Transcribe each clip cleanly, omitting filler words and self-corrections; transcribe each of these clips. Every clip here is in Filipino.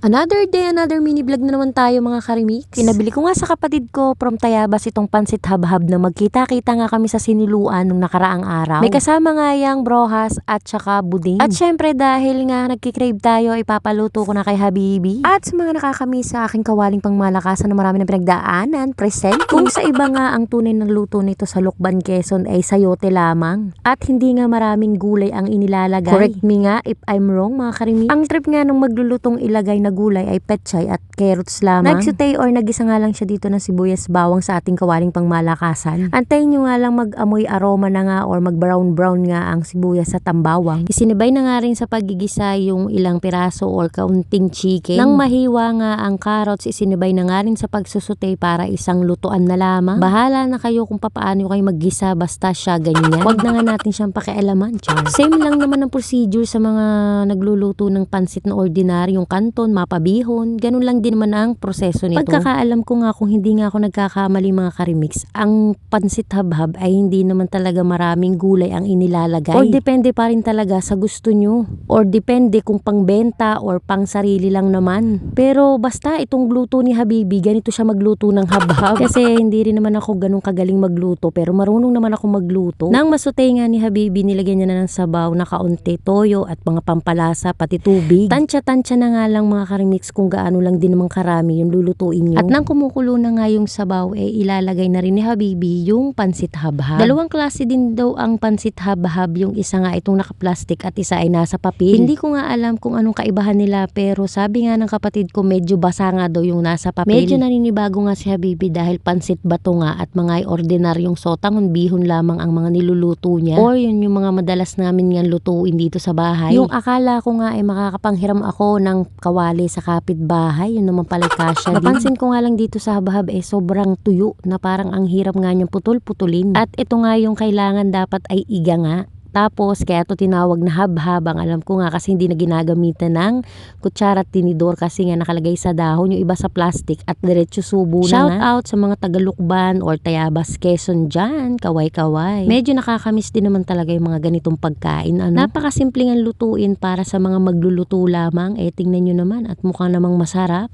Another day, another mini vlog na naman tayo mga karimix. Pinabili ko nga sa kapatid ko from Tayabas itong pansit habhab na magkita-kita nga kami sa siniluan nung nakaraang araw. May kasama nga yung brohas at saka buding. At syempre dahil nga nagkikrave tayo, ipapaluto ko na kay Habibi. At sa mga nakakamiss sa aking kawaling pangmalakasan na marami ng pinagdaanan, present. Kung sa iba nga ang tunay na luto nito sa Lucban, Quezon ay sayote lamang. At hindi nga maraming gulay ang inilalagay. Correct me nga if I'm wrong mga karimix. Ang trip nga nung maglulutong ilagay na gulay ay pechay at carrots lamang. Nagsaute or nagisa nga lang siya dito ng sibuyas bawang sa ating kawaling pangmalakasan. Antayin nyo nga lang mag-amoy aroma na nga or mag-brown nga ang sibuyas sa tambawang. Isinibay na nga rin sa pagigisa yung ilang piraso or kaunting chicken. Nang mahiwa nga ang carrots, isinibay na nga rin sa pagsusute para isang lutuan na lamang. Bahala na kayo kung paano kayo maggisa basta siya ganyan. Huwag na nga natin siyang pakialaman. Same lang naman ang procedure sa mga nagluluto ng pansit na ordinaryong kanton, mapabihon, ganun lang din naman ang proseso nito. Pagkakaalam ko nga kung hindi nga ako nagkakamali mga karimix, ang pansit habhab ay hindi naman talaga maraming gulay ang inilalagay. Or depende pa rin talaga sa gusto nyo. Or depende kung pangbenta or pang sarili lang naman. Pero basta itong luto ni Habibi, ganito siya magluto ng habhab. Kasi hindi rin naman ako ganun kagaling magluto, pero marunong naman ako magluto. Nang masutay nga ni Habibi, nilagyan niya na ng sabaw na kaunti, toyo at mga pampalasa, pati tubig. Tansya-tansya na nga lang mga karimix kung gaano lang din naman karami yung lulutuin nyo. At nang kumukulo na nga yung sabaw, ilalagay na rin ni Habibi yung pansit habhab. Dalawang klase din daw ang pansit habhab, yung isa nga itong naka-plastic at isa ay nasa papel. Hindi ko nga alam kung anong kaibahan nila, pero sabi nga ng kapatid ko medyo basa nga daw yung nasa papel. Medyo naninibago nga si Habibi dahil pansit bato nga at mga ordinaryong sotangon bihon lamang ang mga niluluto niya. Or yun yung mga madalas namin nga lutuin dito sa bahay. Yung akala ko nga ay makakapanghiram ako ng kawali sa kapitbahay, yun naman pala kasya din. Napansin ko nga lang dito sa habhab sobrang tuyo na parang ang hirap nga niyang putol-putulin. At ito nga yung kailangan dapat ay iga nga. Tapos, kaya to tinawag na habhab. Ang alam ko nga kasi hindi na ginagamitan ng kutsara at tinidor kasi nga nakalagay sa dahon, yung iba sa plastic at diretso subo na. Shout out sa mga taga-Lucban or Tayabas, Quezon dyan. Kaway-kaway. Medyo nakakamiss din naman talaga yung mga ganitong pagkain. Napakasimpleng ang lutuin para sa mga magluluto lamang. Tingnan nyo naman at mukhang namang masarap.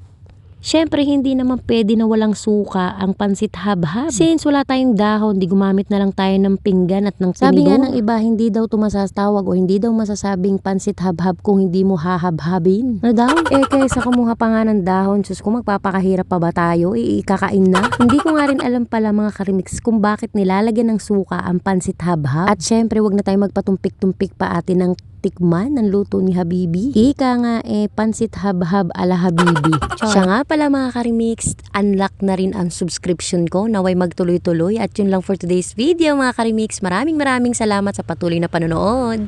Syempre, hindi naman pwede na walang suka ang pansit habhab. Since wala tayong dahon, di gumamit na lang tayo ng pinggan at ng tinidor. Sabi nga ng iba, hindi daw ito masatawag o hindi daw masasabing pansit habhab kung hindi mo hahabhabin. Ano daw? Kaysa kumuha pa nga ng dahon, sus, kung magpapakahirap pa ba tayo, ikakain na. Hindi ko nga rin alam pala mga karimix kung bakit nilalagyan ng suka ang pansit habhab. At syempre, wag na tayo magpatumpik-tumpik pa atin ng tikman ng luto ni Habibi. Ika nga pansit habhab ala Habibi. Siya nga pala mga karimix, unlock na rin ang subscription ko, naway magtuloy-tuloy. At yun lang for today's video mga karimix. Maraming salamat sa patuloy na panonood.